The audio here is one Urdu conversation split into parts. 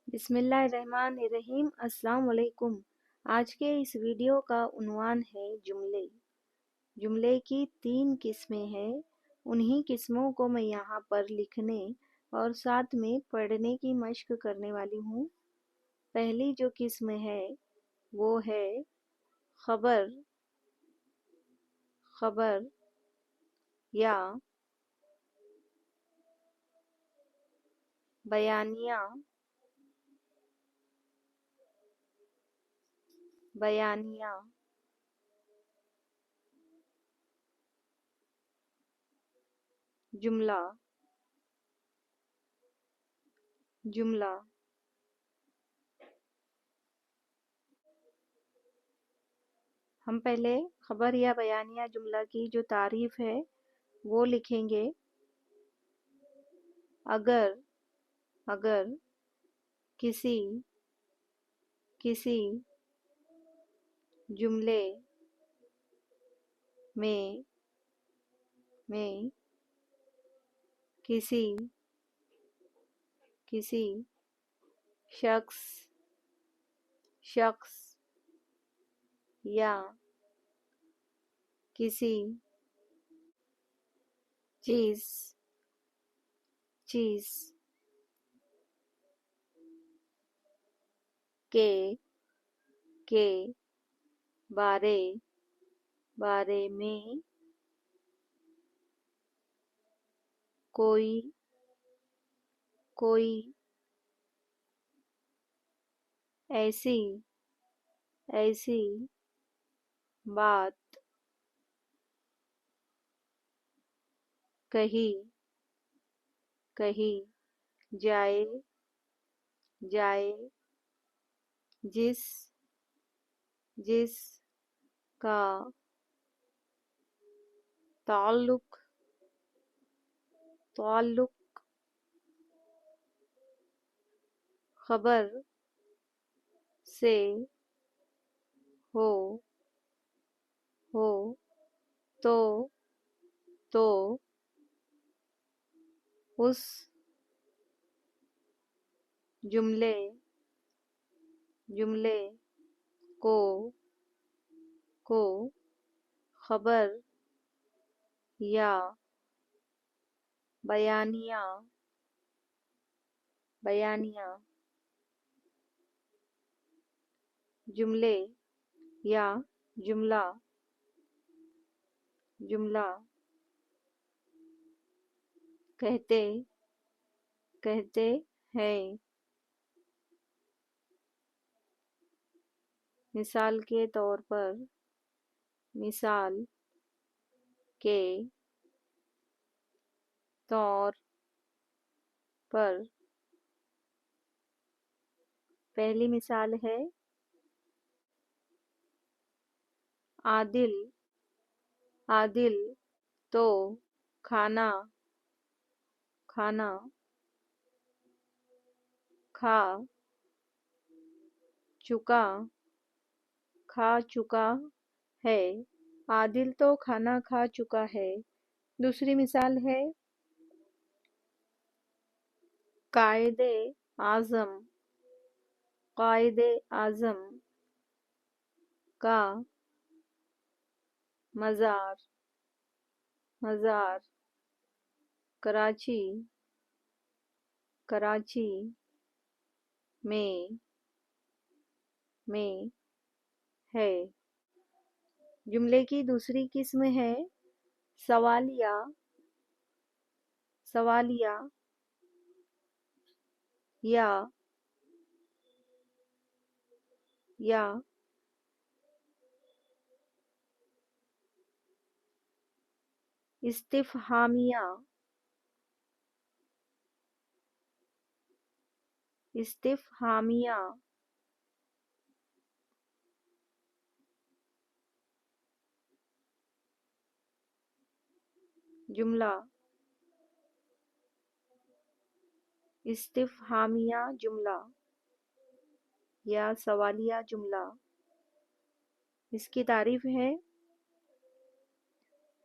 بسم اللہ الرحمن الرحیم۔ السلام علیکم۔ آج کے اس ویڈیو کا عنوان ہے جملے۔ جملے کی 3 قسمیں ہیں، انہی قسموں کو میں یہاں پر لکھنے اور ساتھ میں پڑھنے کی مشق کرنے والی ہوں۔ پہلی جو قسم ہے وہ ہے خبر، خبر یا بیانیہ، بیانیہ۔ جملہ، جملہ۔ ہم پہلے خبر یا بیانیہ جملہ کی جو تعریف ہے وہ لکھیں گے۔ اگر، اگر کسی جملے میں کسی شخص یا کسی چیز کے بارے میں کوئی ایسی بات کہی جائے جس کا تعلق خبر سے ہو تو اس جملے کو خبر یا بیانیہ جملے یا جملہ کہتے ہیں۔ مثال کے طور پر پہلی مثال ہے عادل تو کھانا کھا چکا ہے۔ عادل تو کھانا کھا چکا ہے۔ دوسری مثال ہے قائد اعظم کا مزار کراچی میں ہے۔ جملے کی دوسری قسم ہے سوالیہ یا استفہامیہ۔ جملہ استفہامیہ جملہ یا سوالیہ جملہ، اس کی تعریف ہے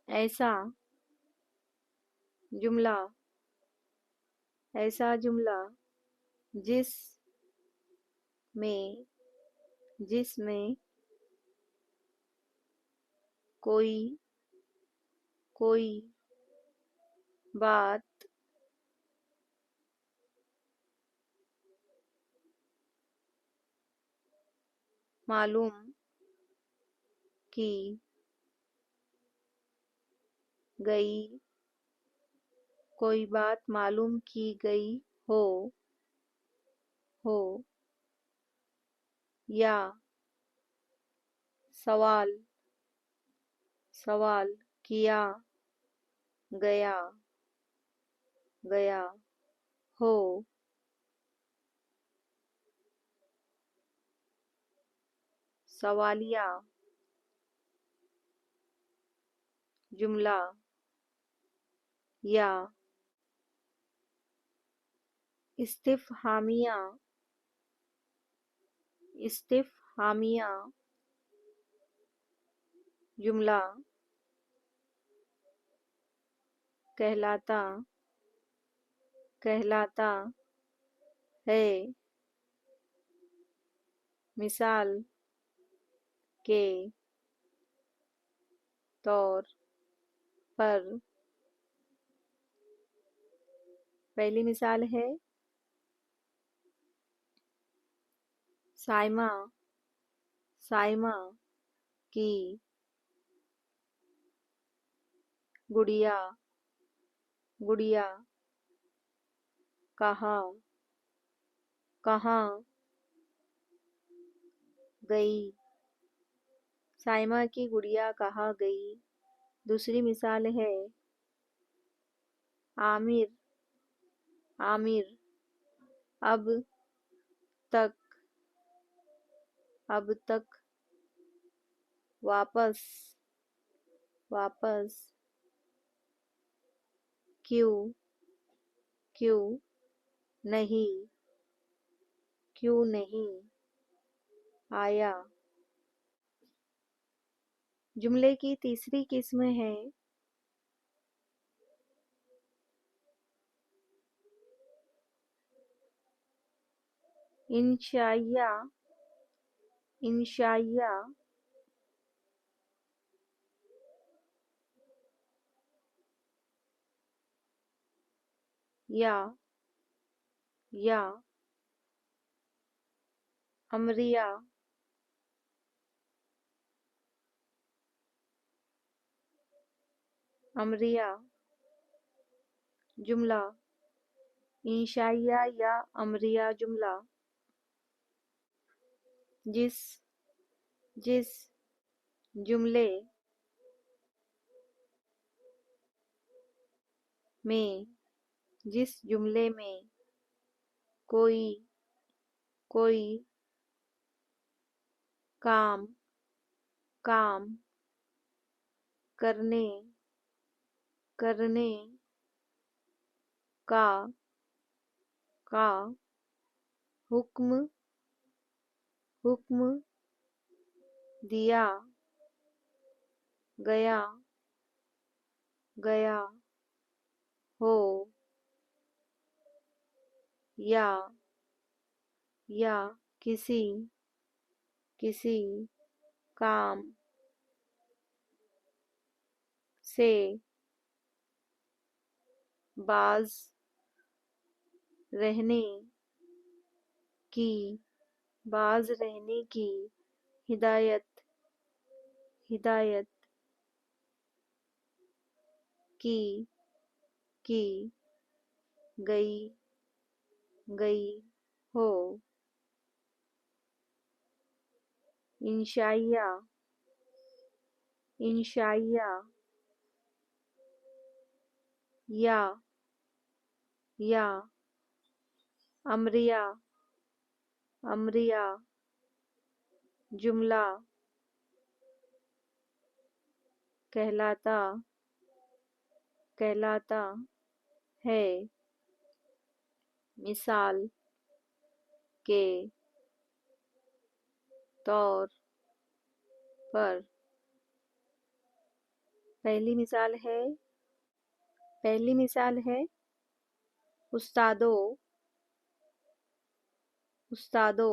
ایسا جملہ جس میں جس میں کوئی بات معلوم کی گئی کوئی بات معلوم کی گئی ہو یا سوال کیا گیا ہو سوالیہ جملہ یا استفہامیہ جملہ کہلاتا ہے۔ مثال کے طور پر پہلی مثال ہے سائمہ کی گڑیا کہاں گئی؟ سائمہ کی گڑیا کہاں گئی؟ دوسری مثال ہے عامر اب تک واپس کیوں نہیں آیا؟ جملے کی تیسری قسم ہے انشائیہ یا امریہ جملہ انشائیہ یا امریہ جملہ جس جملے میں کوئی کام کرنے کا حکم دیا گیا ہو یا کسی کام سے باز رہنے کی ہدایت کی گئی ہو۔ انشائیہ یا امریہ جملہ کہلاتا ہے۔ مثال کے طور پر پہلی مثال ہے استادو